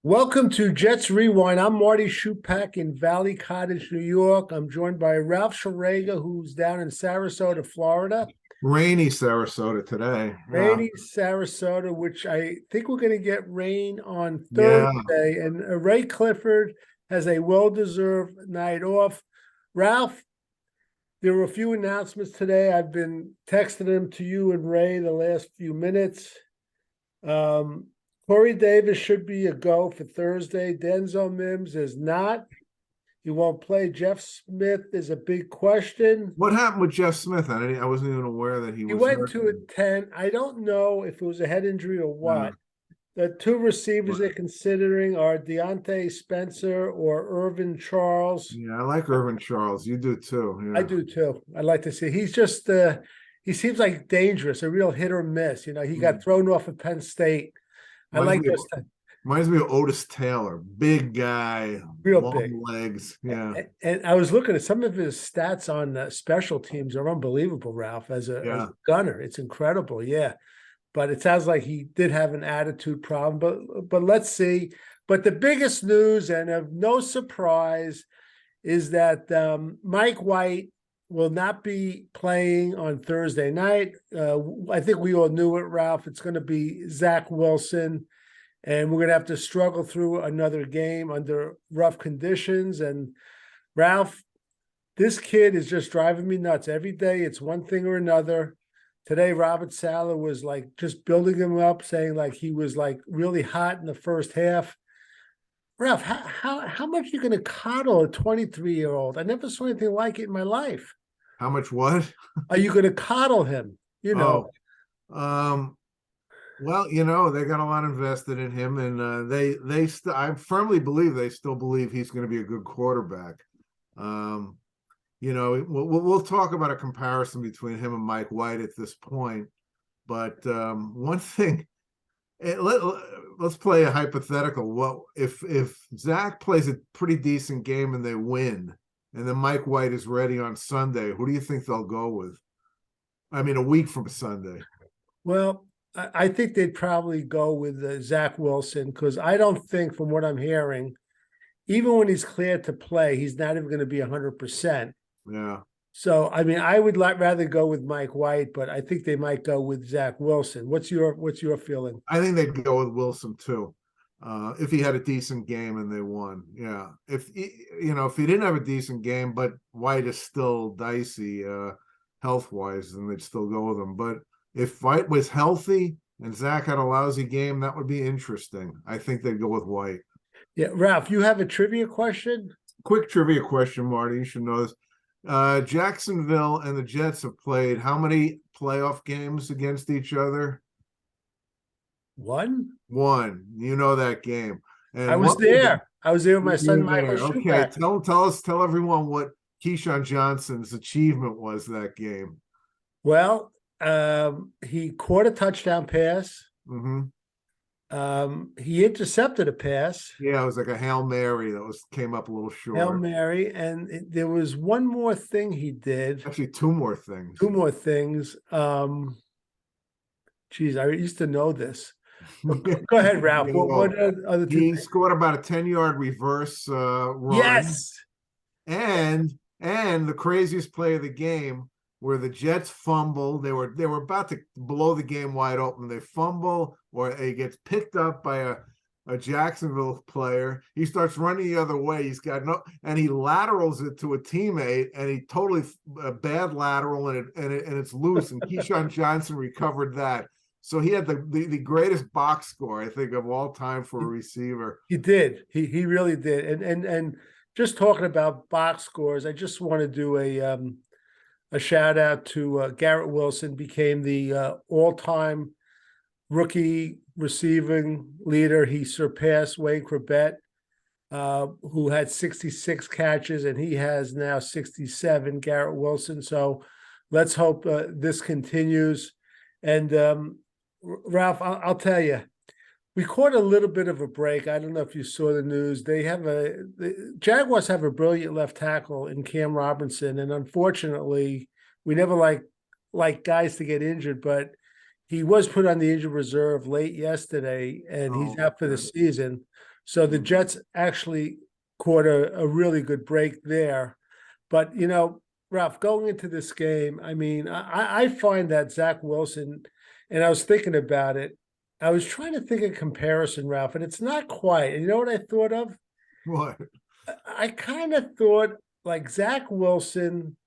Welcome to Jets Rewind. I'm Marty Schupak in Valley Cottage, New York. I'm joined by Ralph Sharega, who's down in Sarasota, Florida. Rainy Sarasota today. Yeah. Rainy Sarasota, which I think we're going to get rain on Yeah. Thursday. And Ray Clifford has a well-deserved night off. Ralph, there were a few announcements today. I've been texting them to you and Ray the last few minutes. Corey Davis should be a go for Thursday. Denzel Mims is not. He won't play. Jeff Smith is a big question. What happened with Jeff Smith? I wasn't even aware that he He was went hurt. to a 10. I don't know if it was a head injury or Yeah. what. The two receivers they're considering are Deontay Spencer or Irvin Charles. Yeah, I like Irvin Charles. You do too. I Yeah. do too. I like to see. He's just he seems like dangerous, a real hit or miss. He got thrown off of Penn State. I like Reminds me, this. reminds me of Otis Taylor. Big guy, Real big. long legs. Yeah. And I was looking at some of his stats on special teams are unbelievable, Ralph, as a gunner. It's incredible. Yeah. But it sounds like he did have an attitude problem. But let's see. But the biggest news, and of no surprise, is that Mike White will not be playing on Thursday night. I think we all knew it, Ralph. It's going to be Zach Wilson. And we're going to have to struggle through another game under rough conditions. And Ralph, this kid is just driving me nuts. Every day it's one thing or another. Today, Robert Saleh was like just building him up, saying like he was like really hot in the first half. Ralph, how much are you going to coddle a 23-year-old? I never saw anything like it in my life. How much what? Are you going to coddle him? Oh, well, they got a lot invested in him, and I firmly believe they still believe he's going to be a good quarterback. We'll talk about a comparison between him and Mike White at this point, but one thing, let's play a hypothetical. Well, if Zach plays a pretty decent game and they win, and then Mike White is ready on Sunday, who do you think they'll go with? I mean, a week from Sunday. Well, I think they'd probably go with Zach Wilson because I don't think, from what I'm hearing, even when he's cleared to play, he's not even going to be 100%. Yeah. So, I mean, I would rather go with Mike White, but I think they might go with Zach Wilson. What's your feeling? I think they'd go with Wilson too, if he had a decent game and they won. Yeah. If he didn't have a decent game, but White is still dicey health wise, then they'd still go with him. But if White was healthy and Zach had a lousy game, that would be interesting. I think they'd go with White. Yeah, Ralph, you have a trivia question? Quick trivia question, Marty. You should know this. Jacksonville and the Jets have played how many playoff games against each other? One. You know that game. And I was there. I was there with my son, Michael Schupak. Okay, tell everyone what Keyshawn Johnson's achievement was that game. Well, he caught a touchdown pass. Mm-hmm. He intercepted a pass. Yeah, it was like a Hail Mary that came up a little short. Hail Mary, and there was one more thing he did. Actually, two more things. Geez, I used to know this. Go ahead, Ralph. What other two? He scored about a 10-yard reverse run. Yes. And the craziest play of the game, where the Jets fumble. They were about to blow the game wide open. They fumble, or it gets picked up by a Jacksonville player. He starts running the other way. And he laterals it to a teammate, and he totally a bad lateral, and it's loose. And Keyshawn Johnson recovered that. So he had the greatest box score, I think, of all time for a receiver. He did. He really did. And just talking about box scores, I just want to do a shout out to Garrett Wilson, became the all-time rookie receiving leader. He surpassed Wayne Corbett, who had 66 catches, and he has now 67, Garrett Wilson. So let's hope this continues. And Ralph, I'll tell you, we caught a little bit of a break. I don't know if you saw the news. The Jaguars have a brilliant left tackle in Cam Robinson, and unfortunately, we never like guys to get injured, but he was put on the injured reserve late yesterday, and he's out for the season. So the Jets actually caught a really good break there. But, Ralph, going into this game, I mean, I find that Zach Wilson, and I was thinking about it, I was trying to think of comparison, Ralph, and it's not quite. And you know what I thought of? What? I kind of thought like Zach Wilson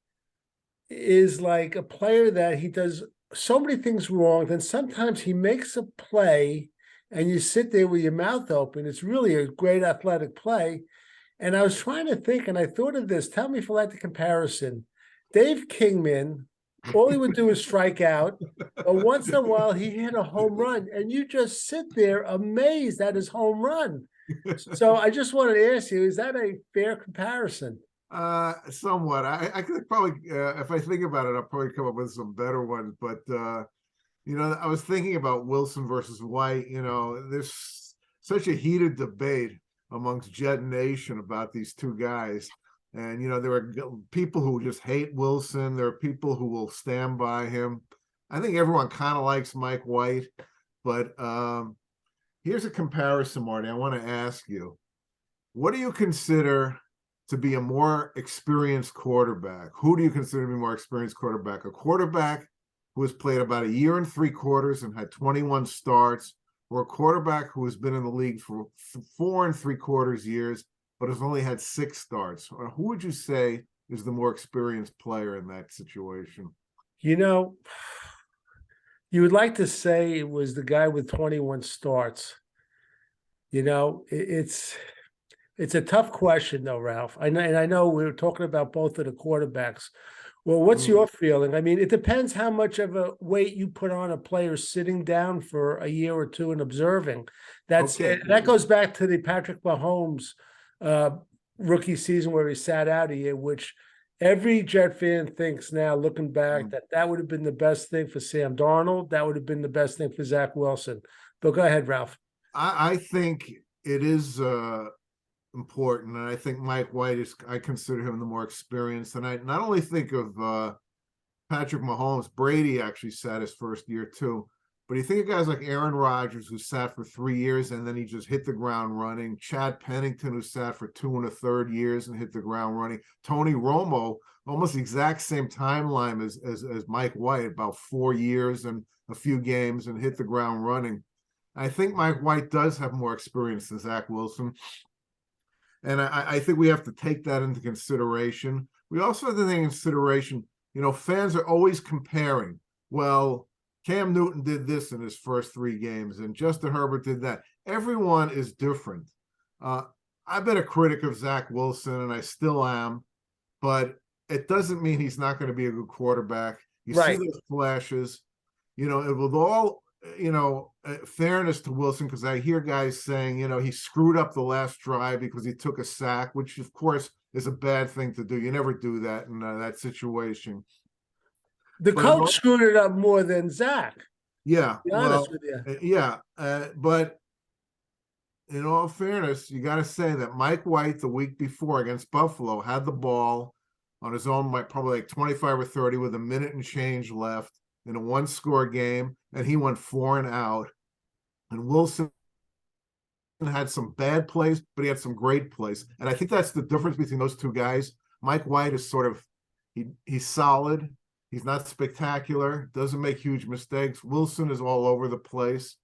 is like a player that he does so many things wrong. Then sometimes he makes a play and you sit there with your mouth open. It's really a great athletic play. And I was trying to think, and I thought of this. Tell me if you like the comparison. Dave Kingman, all he would do is strike out, but once in a while he hit a home run, and you just sit there amazed at his home run. So I just wanted to ask you, is that a fair comparison? Somewhat. I could probably, if I think about it, I'll probably come up with some better ones. But I was thinking about Wilson versus White. There's such a heated debate amongst Jet Nation about these two guys. And, there are people who just hate Wilson. There are people who will stand by him. I think everyone kind of likes Mike White. But here's a comparison, Marty. I want to ask you, what do you consider to be a more experienced quarterback? Who do you consider to be a more experienced quarterback? A quarterback who has played about 1 year and 3/4 and had 21 starts, or a quarterback who has been in the league for 4 3/4 years, but has only had 6 starts? Or who would you say is the more experienced player in that situation? You would like to say it was the guy with 21 starts. It's a tough question though, Ralph. I know we were talking about both of the quarterbacks. Well, what's your feeling? I mean, it depends how much of a weight you put on a player sitting down for a year or two and observing. That goes back to the Patrick Mahomes rookie season where he sat out a year, which every Jet fan thinks now, looking back, that would have been the best thing for Sam Darnold. That would have been the best thing for Zach Wilson. But go ahead, Ralph. I think it is important, and I think Mike White I consider him the more experienced. And I not only think of Patrick Mahomes, Brady actually sat his first year too, but you think of guys like Aaron Rodgers, who sat for 3 years and then he just hit the ground running. Chad Pennington, who sat for 2 1/3 years and hit the ground running. Tony Romo, almost the exact same timeline as Mike White, about 4 years and a few games and hit the ground running. I think Mike White does have more experience than Zach Wilson. And I think we have to take that into consideration. We also have to take into consideration, fans are always comparing. Well, Cam Newton did this in his first 3 games, and Justin Herbert did that. Everyone is different. I've been a critic of Zach Wilson, and I still am, but it doesn't mean he's not going to be a good quarterback. You see those flashes, with all fairness to Wilson, because I hear guys saying, he screwed up the last drive because he took a sack, which of course is a bad thing to do. You never do that in that situation. The coach screwed it up more than Zach. Yeah, to be honest with you. Yeah, but in all fairness, you got to say that Mike White the week before against Buffalo had the ball on his own, probably like 25 or 30 with a minute and change left in a 1-score game, and he went 4 and out. And Wilson had some bad plays, but he had some great plays. And I think that's the difference between those two guys. Mike White is sort of, he's solid. He's not spectacular, doesn't make huge mistakes. Wilson is all over the place.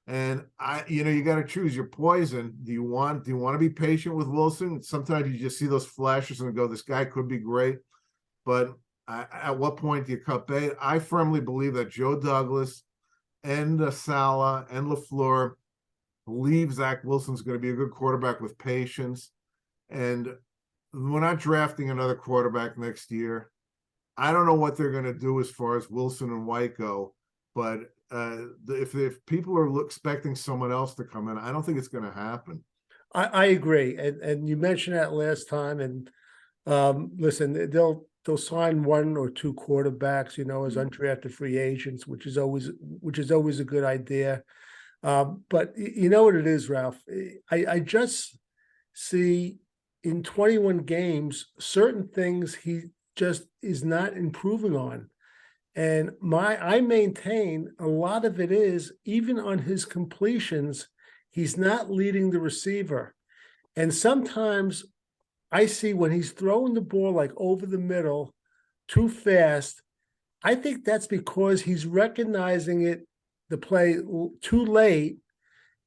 And you got to choose your poison. Do you want to be patient with Wilson? Sometimes you just see those flashes and go, this guy could be great. But at what point do you cut bait? I firmly believe that Joe Douglas and Saleh and LaFleur believe Zach Wilson's going to be a good quarterback with patience. And we're not drafting another quarterback next year. I don't know what they're going to do as far as Wilson and White go, but if people are expecting someone else to come in, I don't think it's going to happen. I agree, and you mentioned that last time. And listen, they'll sign 1 or 2 quarterbacks, as undrafted free agents, which is always a good idea. But you know what it is, Ralph? I just see in 21 games certain things he just is not improving on. And I maintain a lot of it is, even on his completions, he's not leading the receiver. And sometimes I see when he's throwing the ball like over the middle too fast, I think that's because he's recognizing the play too late,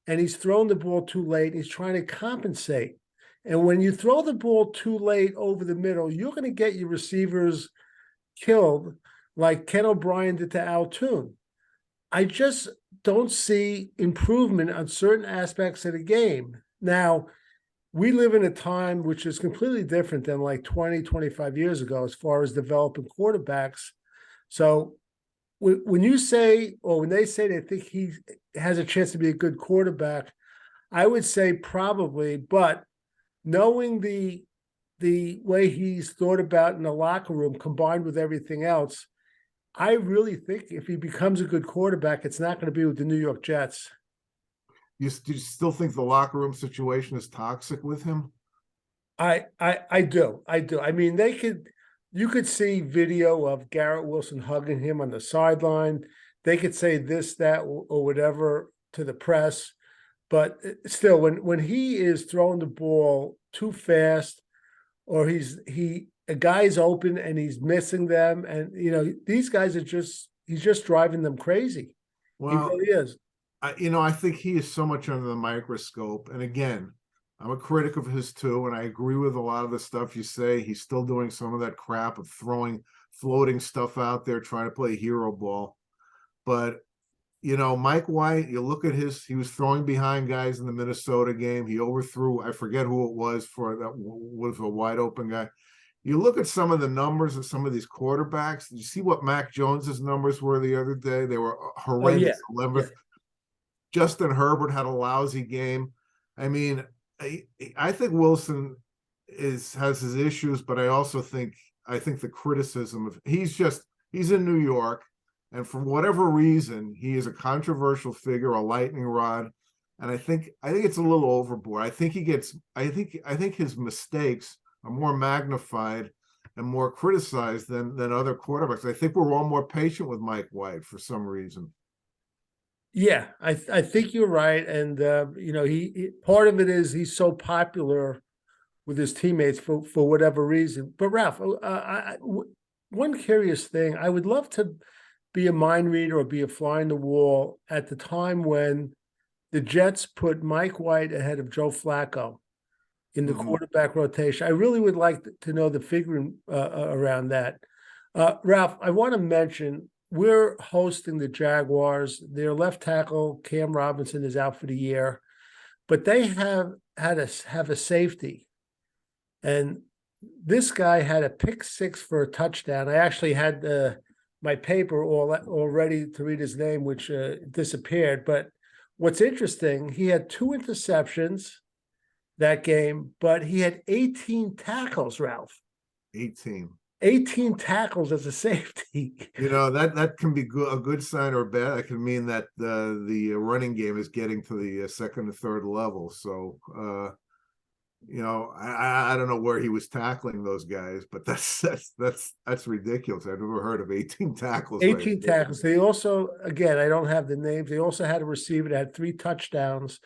and he's throwing the ball too late. He's trying to compensate. And when you throw the ball too late over the middle, you're going to get your receivers killed like Ken O'Brien did to Al Toon. I just don't see improvement on certain aspects of the game. Now, we live in a time which is completely different than like 20, 25 years ago as far as developing quarterbacks. So when you say, or when they say they think he has a chance to be a good quarterback, I would say probably, but knowing the way he's thought about in the locker room combined with everything else, I really think if he becomes a good quarterback, it's not going to be with the New York Jets. Do you still think the locker room situation is toxic with him? I do. I mean, you could see video of Garrett Wilson hugging him on the sideline. They could say this, that, or whatever to the press. But still, when he is throwing the ball too fast, or a guy's open and he's missing them, and these guys he's just driving them crazy. Well, he really is. I think he is so much under the microscope. And again, I'm a critic of his too, and I agree with a lot of the stuff you say. He's still doing some of that crap of floating stuff out there, trying to play hero ball. But Mike White, you look at he was throwing behind guys in the Minnesota game. He overthrew, I forget who it was, that was a wide open guy. You look at some of the numbers of some of these quarterbacks. You see what Mac Jones's numbers were the other day. They were horrendous. Oh, yeah. 11th. Yeah. Justin Herbert had a lousy game. I mean, I think Wilson has his issues, but I also think the criticism of he's in New York, and for whatever reason he is a controversial figure, a lightning rod, and I think it's a little overboard. I think his mistakes are more magnified and more criticized than other quarterbacks. I think we're all more patient with Mike White for some reason. Yeah, I think you're right, and he part of it is he's so popular with his teammates for whatever reason. But Ralph, one curious thing, I would love to be a mind reader or be a fly on the wall at the time when the Jets put Mike White ahead of Joe Flacco in the quarterback rotation. I really would like to know the figuring around that. Ralph, I want to mention, we're hosting the Jaguars. Their left tackle, Cam Robinson, is out for the year, but they have a safety. And this guy had a pick six for a touchdown. I actually had my paper all ready to read his name, which disappeared. But what's interesting, he had 2 interceptions that game, but he had 18 tackles, Ralph. 18 tackles as a safety. That can be a good sign or bad. It can mean that the running game is getting to the second and third level. So, I don't know where he was tackling those guys, but that's ridiculous. I've never heard of 18 tackles. 18 tackles. They also, again, I don't have the names. They also had a receiver that had 3 touchdowns.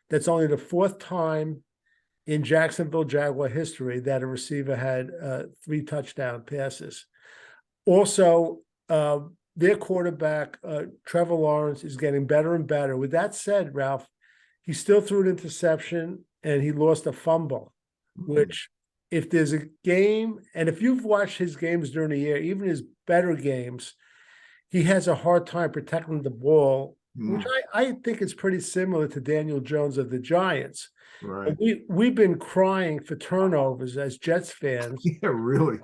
That's only the 4th time in Jacksonville Jaguar history that a receiver had 3 touchdown passes. Also, their quarterback, Trevor Lawrence, is getting better and better. With that said, Ralph, he still threw an interception and he lost a fumble, which if there's a game, and if you've watched his games during the year, even his better games, he has a hard time protecting the ball, which I think is pretty similar to Daniel Jones of the Giants. Right. We've been crying for turnovers as Jets fans. Yeah, really.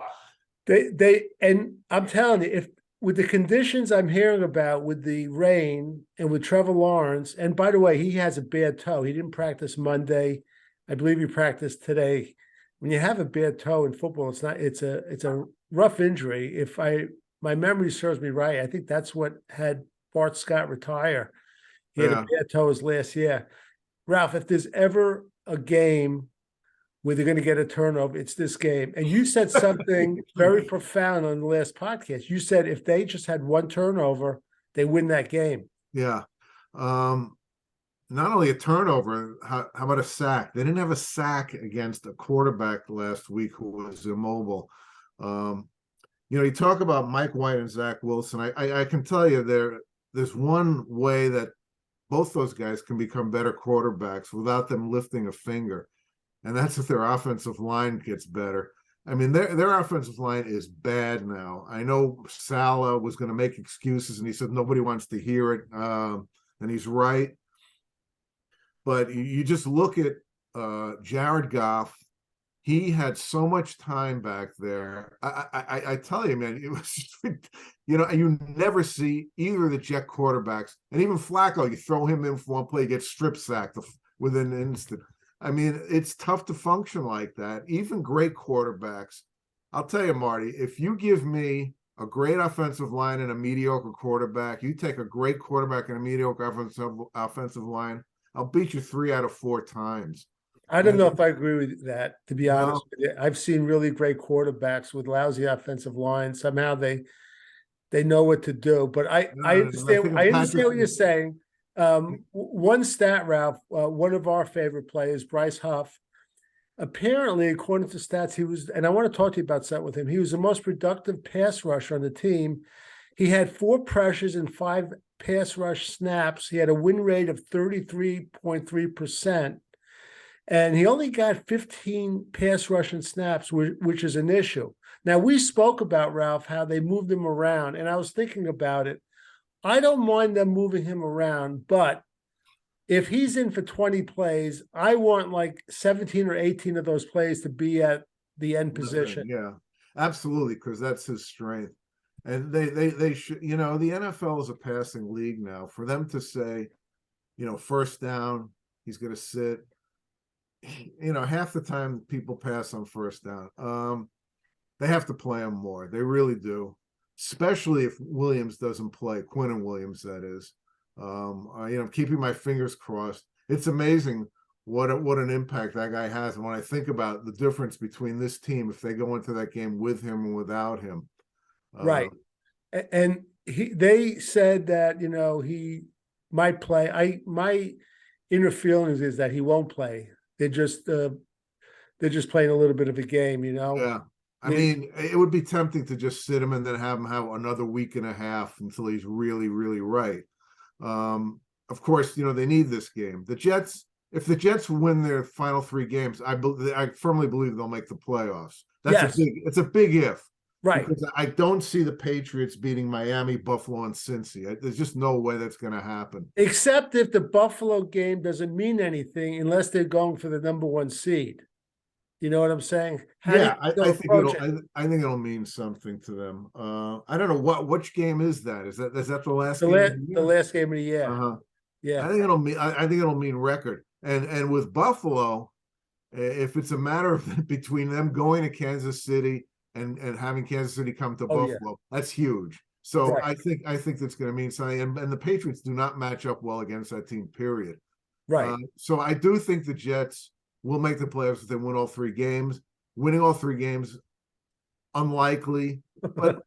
And I'm telling you, if with the conditions I'm hearing about with the rain and with Trevor Lawrence, and by the way, he has a bad toe. He didn't practice Monday. I believe he practiced today. When you have a bad toe in football, it's a rough injury. If my memory serves me right, I think that's what had Bart Scott retire. He had a bad toe his last year. Ralph, if there's ever a game where they're going to get a turnover, it's this game. And you said something very profound on the last podcast. You said if they just had 1 turnover, they win that game. Yeah. not only a turnover, how about a sack? They didn't have a sack against a quarterback last week who was immobile. You talk about Mike White and Zach Wilson. I can tell you there's one way that both those guys can become better quarterbacks without them lifting a finger, and that's if their offensive line gets better. I mean, their offensive line is bad now. I know Saleh was going to make excuses, and he said nobody wants to hear it, and he's right. But you just look at Jared Goff. He had so much time back there. I tell you, man, it was just, you never see either of the Jet quarterbacks, and even Flacco, you throw him in for one play, he gets strip sacked within an instant. I mean, it's tough to function like that. Even great quarterbacks. I'll tell you, Marty, if you give me a great offensive line and a mediocre quarterback, you take a great quarterback and a mediocre offensive line, I'll beat you 3 out of 4 times. I don't know if I agree with that, to be honest with you. I've seen really great quarterbacks with lousy offensive lines. Somehow they know what to do. But I understand what you're saying. One stat, Ralph, one of our favorite players, Bryce Huff, apparently, according to stats, he was, and I want to talk to you about that with him, he was the most productive pass rusher on the team. He had 4 pressures and 5 pass rush snaps. He had a win rate of 33.3%. And he only got 15 pass rushing snaps, which is an issue. Now, we spoke about, Ralph, how they moved him around, and I was thinking about it. I don't mind them moving him around, but if he's in for 20 plays, I want like 17 or 18 of those plays to be at the end position. Yeah, absolutely, because that's his strength. And they should, the NFL is a passing league now. For them to say, first down, he's going to sit, half the time people pass on first down. They have to play him more. They really do, especially if Williams doesn't play, Quinnen Williams, that is. Keeping my fingers crossed. It's amazing what an impact that guy has. And when I think about the difference between this team, if they go into that game with him and without him. Right. And they said that, he might play. My inner feelings is that he won't play. They're just playing a little bit of a game, Yeah. I mean, it would be tempting to just sit him and then have him have another week and a half until he's really, really right. Of course, they need this game. If the Jets win their final 3 games, I firmly believe they'll make the playoffs. It's a big if. Right. Because I don't see the Patriots beating Miami, Buffalo, and Cincy. There's just no way that's going to happen. Except if the Buffalo game doesn't mean anything unless they're going for the number 1 seed. You know what I'm saying? I think it'll mean something to them. I don't know which game is that? Is that the last game? The last game of the year. Uh-huh. Yeah. I think it'll mean record. And with Buffalo, if it's a matter of between them going to Kansas City and having Kansas City come to Buffalo, that's huge. So right. I think that's going to mean something. And the Patriots do not match up well against that team, period. Right. So I do think the Jets will make the playoffs if they win all 3 games. Winning all 3 games, unlikely. But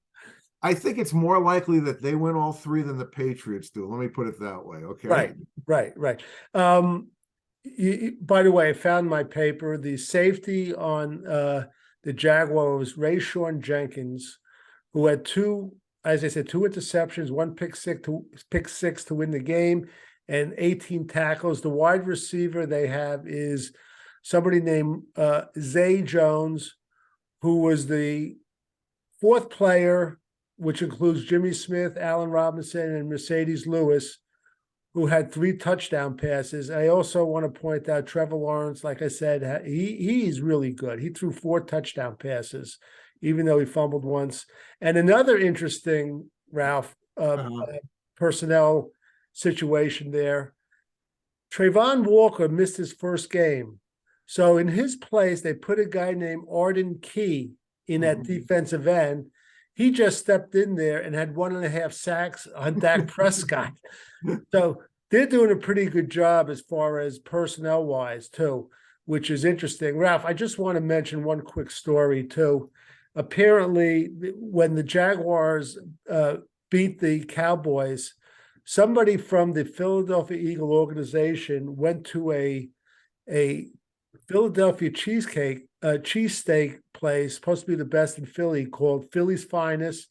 I think it's more likely that they win all 3 than the Patriots do. Let me put it that way. Okay. Right. By the way, I found my paper. The safety on the Jaguars, Rayshawn Jenkins, who had 2 interceptions, 1 pick six to win the game, and 18 tackles. The wide receiver they have is somebody named Zay Jones, who was the 4th player, which includes Jimmy Smith, Allen Robinson, and Mercedes Lewis, who had 3 touchdown passes. I also want to point out Trevor Lawrence, like I said, he's really good. He threw 4 touchdown passes, even though he fumbled once. And another interesting, Ralph, personnel situation there, Trayvon Walker missed his first game. So in his place, they put a guy named Arden Key in at defensive end. He just stepped in there and had 1.5 sacks on Dak Prescott. So they're doing a pretty good job as far as personnel-wise, too, which is interesting. Ralph, I just want to mention one quick story, too. Apparently, when the Jaguars beat the Cowboys, somebody from the Philadelphia Eagle organization went to a Philadelphia cheesesteak place, supposed to be the best in Philly, called Philly's Finest,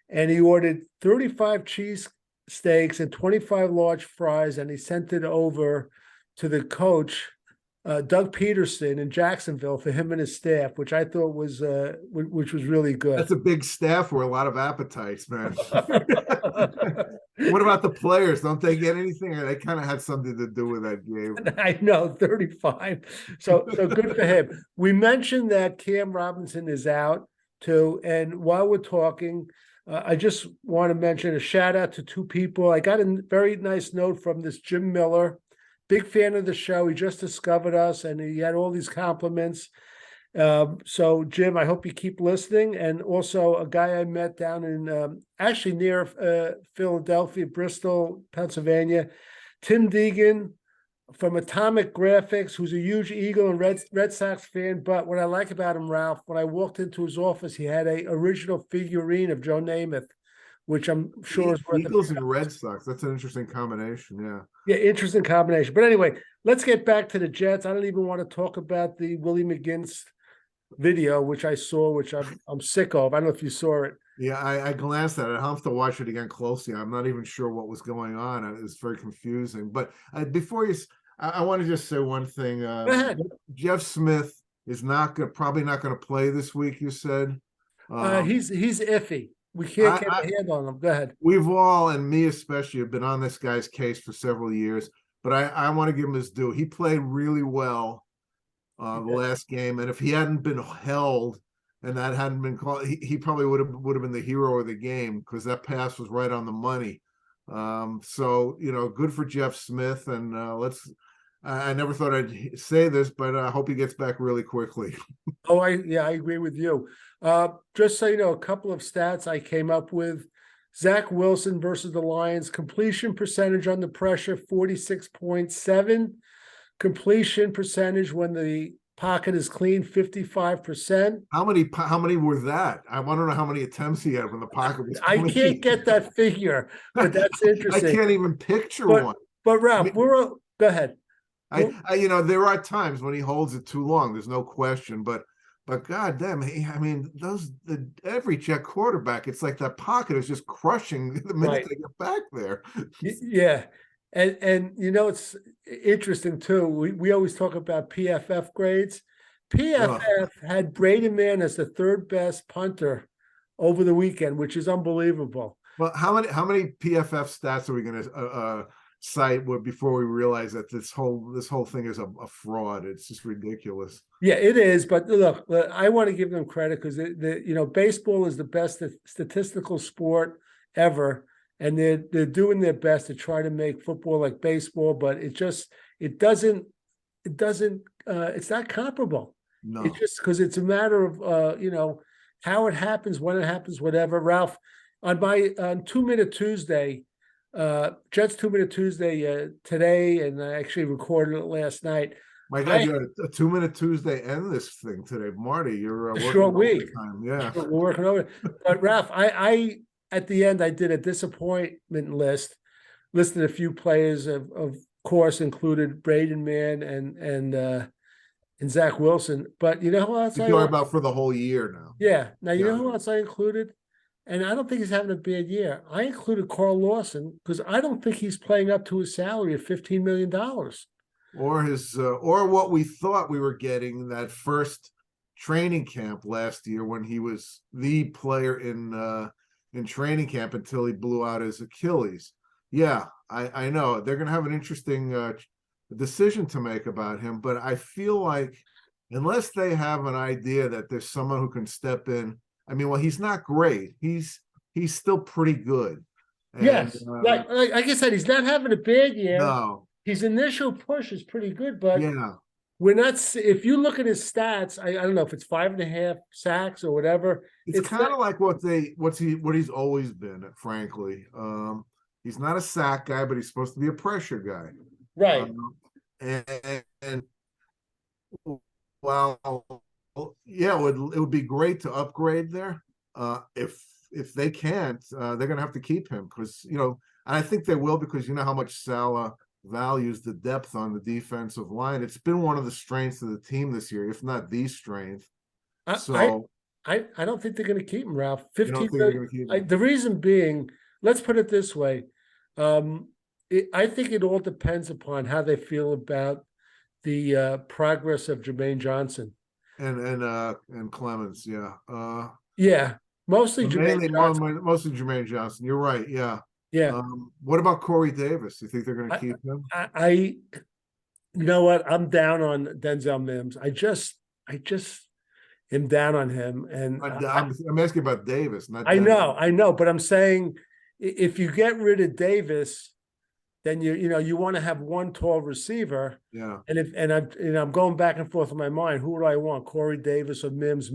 and he ordered 35 cheese steaks and 25 large fries, and he sent it over to the coach, Doug Peterson in Jacksonville, for him and his staff, which I thought was really good. That's a big staff for a lot of appetites, man. What about the players? Don't they get anything? Or they kind of had something to do with that game? I know, 35. So good for him. We mentioned that Cam Robinson is out too, and while we're talking, I just want to mention a shout out to two people. I got a very nice note from this Jim Miller. Big fan of the show. He just discovered us and he had all these compliments. So Jim, I hope you keep listening. And also a guy I met down in actually near Philadelphia, Bristol, Pennsylvania, Tim Deegan from Atomic Graphics, who's a huge Eagle and Red Sox fan. But what I like about him, Ralph, when I walked into his office, he had a original figurine of Joe Namath, which I'm sure is worth Eagles and Red Sox. That's an interesting combination. Yeah. Yeah, interesting combination. But anyway, let's get back to the Jets. I don't even want to talk about the Willie McGinnis video, which I saw, which I'm sick of. I don't know if you saw it. Yeah, I glanced at it. I'll have to watch it again closely. I'm not even sure what was going on. It was very confusing. But before you, I want to just say one thing. Go ahead. Jeff Smith is probably not going to play this week, you said? He's iffy. We can't get a hand on him. Go ahead. We've all, and me especially, have been on this guy's case for several years, but I want to give him his due. He played really well the last game, and if he hadn't been held and that hadn't been called, he probably would have been the hero of the game, because that pass was right on the money. So good for Jeff Smith, and I never thought I'd say this, but I hope he gets back really quickly. Oh, I agree with you. Just so you know, a couple of stats I came up with. Zach Wilson versus the Lions, completion percentage under pressure, 46.7. Completion percentage when the pocket is clean, 55%. How many were that? I want to know how many attempts he had when the pocket was clean. I can't get that figure, but that's interesting. I can't even picture one. But Ralph, go ahead. There are times when he holds it too long. There's no question, but goddamn, every Jet quarterback, it's like that pocket is just crushing the minute they get back there. Yeah, and it's interesting too. We always talk about PFF grades. PFF had Braden Mann as the third best punter over the weekend, which is unbelievable. Well, how many PFF stats are we going to cite before we realize that this whole thing is a fraud? It's just ridiculous. Yeah, it is. But look, I want to give them credit, because baseball is the best statistical sport ever, and they're doing their best to try to make football like baseball, but it doesn't it's not comparable. No, it's just because it's a matter of how it happens, when it happens, whatever. Ralph, on my 2 Minute Tuesday, Jets 2 Minute Tuesday today, and I actually recorded it last night. My God, you had a 2 Minute Tuesday and this thing today, Marty. You're working short week. Overtime. Yeah, we're working over. But Ralph, I at the end I did a disappointment list, listed a few players, of course included Braden Mann and Zach Wilson. But you know who else? you're talking about for the whole year now. Yeah. Now you know who else I included? And I don't think he's having a bad year. I included Carl Lawson, because I don't think he's playing up to his salary of $15 million. Or what we thought we were getting that first training camp last year, when he was the player in training camp until he blew out his Achilles. Yeah, I know they're going to have an interesting decision to make about him, but I feel like unless they have an idea that there's someone who can step in. I mean, well, he's not great. He's still pretty good. And, yes, like I said, he's not having a bad year. No, his initial push is pretty good, but yeah, we're not. If you look at his stats, I don't know if it's 5.5 sacks or whatever. It's kind of like what he's always been. Frankly, he's not a sack guy, but he's supposed to be a pressure guy, right? And well. Yeah, it would be great to upgrade there. If they can't, they're going to have to keep him, because And I think they will, because you know how much Salah values the depth on the defensive line. It's been one of the strengths of the team this year, if not the strength. I So I don't think they're going to keep him, Ralph. you don't 15 think they're million. going to keep him? The reason being, let's put it this way. I think it all depends upon how they feel about the progress of Jermaine Johnson. And Clemens, yeah. Yeah, mostly Jermaine Mainly, Johnson. mostly Jermaine Johnson. You're right. Yeah. Yeah. What about Corey Davis? You think they're going to keep him? I you know what? I'm down on Denzel Mims. I just am down on him. And I'm asking about Davis, not I Denzel. I know, but I'm saying if you get rid of Davis, then you want to have one tall receiver. Yeah. And I'm going back and forth in my mind. Who do I want? Corey Davis or Mims?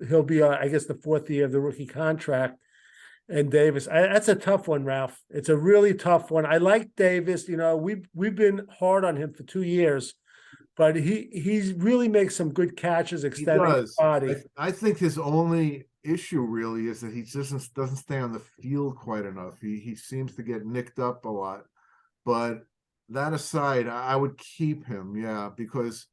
He'll be I guess the fourth year of the rookie contract. And Davis, that's a tough one, Ralph. It's a really tough one. I like Davis. We've been hard on him for 2 years, but he really makes some good catches, extending his body. I think his only issue really is that he doesn't stay on the field quite enough. He seems to get nicked up a lot. But that aside, I would keep him, yeah, because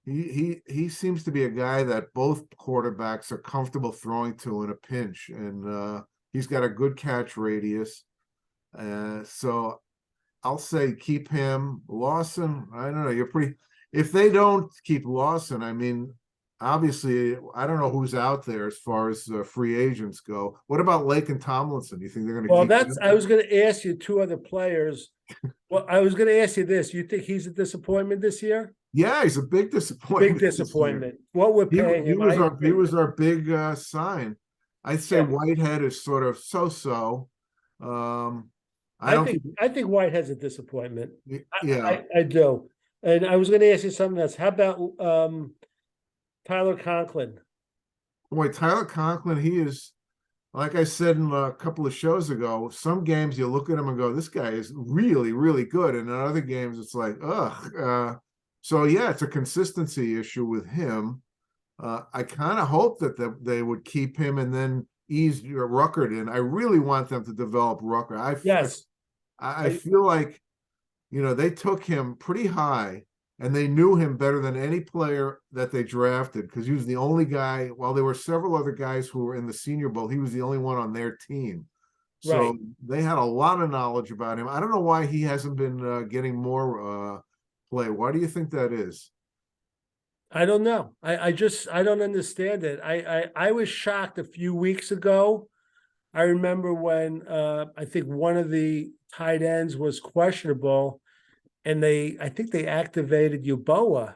he seems to be a guy that both quarterbacks are comfortable throwing to in a pinch, and he's got a good catch radius. So I'll say keep him. Lawson, I don't know. If they don't keep Lawson, I mean, obviously, I don't know who's out there as far as free agents go. What about Lake and Tomlinson? You think they're going to keep him? I was going to ask you two other players. Well, I was going to ask you this. You think he's a disappointment this year? Yeah, he's a big disappointment. Big disappointment. What we're paying him. He was our big sign. I'd say Whitehead is sort of so-so. I think Whitehead's a disappointment. Yeah, I do. And I was going to ask you something else. How about Tyler Conklin? Boy, Tyler Conklin, he is, like I said in a couple of shows ago, some games you look at him and go, this guy is really, really good. And in other games, it's like, ugh. So, yeah, it's a consistency issue with him. I kind of hope that they would keep him and then ease Rucker in. I really want them to develop Rucker. I feel like, they took him pretty high and they knew him better than any player that they drafted, because he was the only guy, while there were several other guys who were in the Senior Bowl, he was the only one on their team. So they had a lot of knowledge about him. I don't know why he hasn't been getting more play. Why do you think that is? I don't know. I don't understand it. I was shocked a few weeks ago. I remember when I think one of the tight ends was questionable, and I think they activated Uboa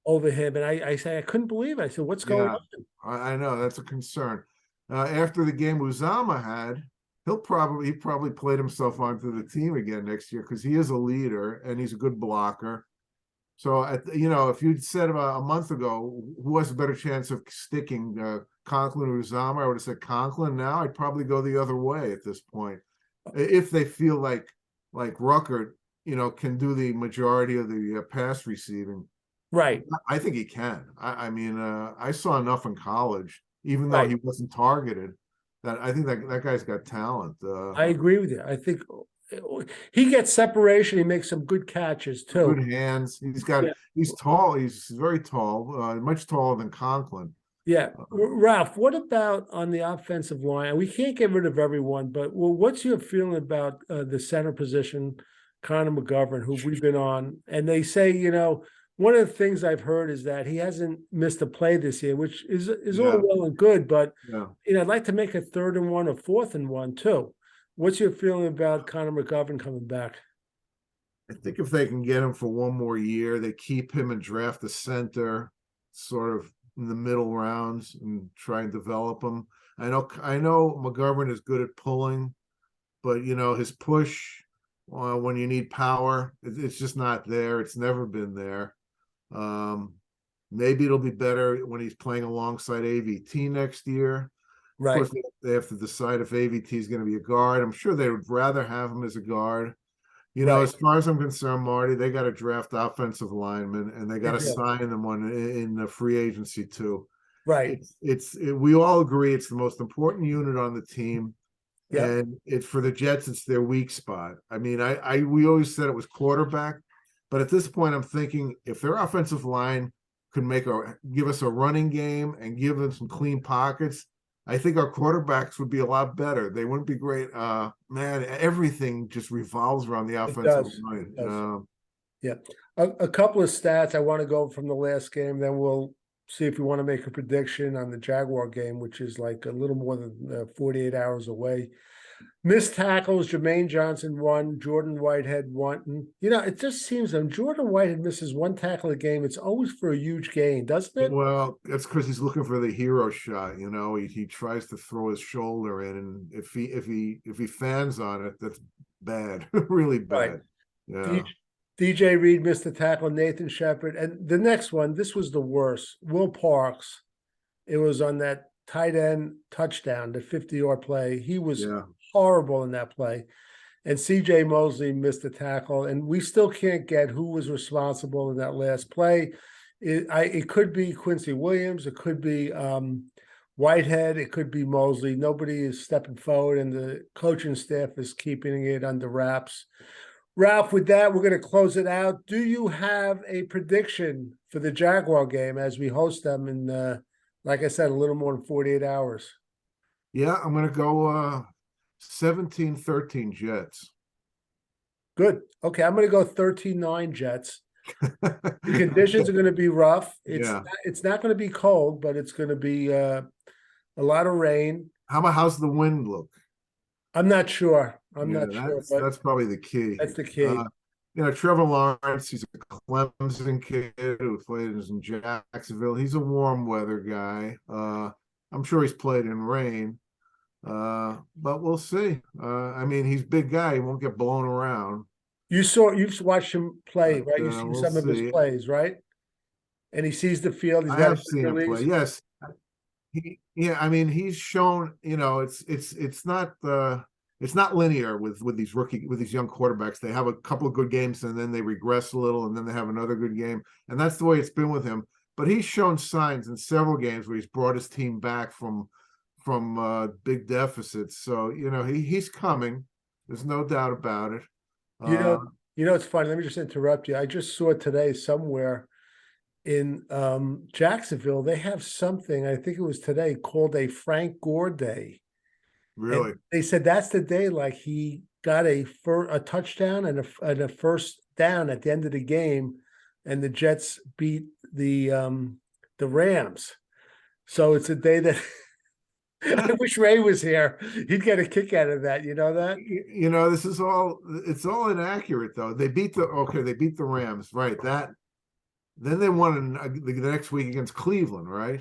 over him. And I say I couldn't believe it. I said, what's going on? I know that's a concern. After the game Uzama had, he probably played himself onto the team again next year, because he is a leader and he's a good blocker. So, if you'd said about a month ago, who has a better chance of sticking, Conklin or Uzama, I would have said Conklin. Now I'd probably go the other way at this point, if they feel like Rucker, can do the majority of the pass receiving. Right. I think he can. I mean, I saw enough in college, even though he wasn't targeted, that I think that guy's got talent. I agree with you. I think he gets separation. He makes some good catches too. Good hands. He's tall. He's very tall, much taller than Conklin. Yeah. Ralph, what about on the offensive line? We can't get rid of everyone, but what's your feeling about the center position, Connor McGovern, who we've been on? And they say, one of the things I've heard is that he hasn't missed a play this year, which is all well and good, but I'd like to make a 3rd and 1 or 4th and 1 too. What's your feeling about Connor McGovern coming back? I think if they can get him for one more year, they keep him and draft a center sort of in the middle rounds and try and develop him. I know McGovern is good at pulling, but his push when you need power, it's just not there. It's never been there. Maybe it'll be better when he's playing alongside AVT next year. Right. Of course, they have to decide if AVT is going to be a guard. I'm sure they would rather have him as a guard. As far as I'm concerned, Marty, they got to draft offensive linemen, and they got to sign them one in the free agency too. Right. We all agree it's the most important unit on the team. Yeah. And it's for the Jets, it's their weak spot. I mean, we always said it was quarterback, but at this point, I'm thinking if their offensive line could give us a running game and give them some clean pockets, I think our quarterbacks would be a lot better. They wouldn't be great. Man, everything just revolves around the It offensive does. line. It does. Yeah. A couple of stats I want to go from the last game, then we'll see if we want to make a prediction on the Jaguar game, which is like a little more than 48 hours away. Missed tackles, Jermaine Johnson 1, Jordan Whitehead 1. And, it just seems when Jordan Whitehead misses one tackle a game, it's always for a huge gain, doesn't it? Well, that's because he's looking for the hero shot. He tries to throw his shoulder in, and if he fans on it, that's bad, really bad. Right. Yeah. DJ Reed missed the tackle, Nathan Shepard. And the next one, this was the worst. Will Parks. It was on that tight end touchdown, the 50-yard play. He was horrible in that play. And CJ Mosley missed the tackle. And we still can't get who was responsible in that last play. It could be Quincy Williams. It could be Whitehead. It could be Mosley. Nobody is stepping forward, and the coaching staff is keeping it under wraps. Ralph, with that, we're going to close it out. Do you have a prediction for the Jaguar game as we host them in, like I said, a little more than 48 hours? Yeah, I'm going to go 17-13 Jets. Good. Okay, I'm going to go 13-9 Jets. The conditions are going to be rough. It's not going to be cold, but it's going to be a lot of rain. How's the wind look? I'm not sure. I'm not sure. But that's probably the key. That's the key. Trevor Lawrence, he's a Clemson kid who played in Jacksonville. He's a warm weather guy. I'm sure he's played in rain. But we'll see. I mean, he's a big guy. He won't get blown around. You've watched him play, right? You've seen some of his plays, right? And he sees the field. I have seen him play. Yes. I mean, he's shown. It's not linear with these young quarterbacks. They have a couple of good games and then they regress a little and then they have another good game. And that's the way it's been with him. But he's shown signs in several games where he's brought his team back from big deficits. So, he's coming. There's no doubt about it. It's funny. Let me just interrupt you. I just saw today somewhere in Jacksonville, they have something, I think it was today, called a Frank Gore Day. Really? And they said that's the day like he got a touchdown and a first down at the end of the game, and the Jets beat the Rams. So it's a day that I wish Ray was here. He'd get a kick out of that. You know that? It's all inaccurate though. They beat the Rams, right? Then they won the next week against Cleveland, right?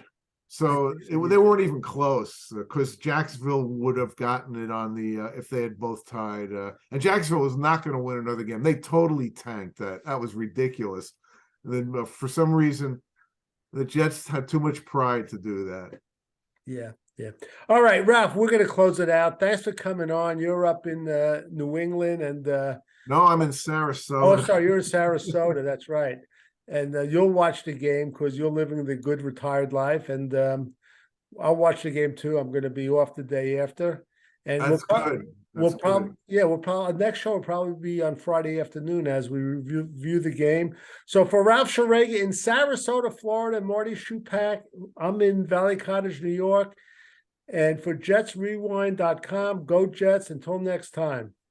So they weren't even close because Jacksonville would have gotten it on the if they had both tied. And Jacksonville was not going to win another game. They totally tanked that. That was ridiculous. And then for some reason, the Jets had too much pride to do that. Yeah. All right, Ralph, we're going to close it out. Thanks for coming on. You're up in New England and no, I'm in Sarasota. Oh, sorry, you're in Sarasota. That's right. And you'll watch the game because you're living the good retired life. And I'll watch the game too. I'm going to be off the day after. And That's good. Our next show will probably be on Friday afternoon as we review the game. So for Ralph Sharega in Sarasota, Florida, Marty Schupak, I'm in Valley Cottage, New York. And for JetsRewind.com, go Jets. Until next time.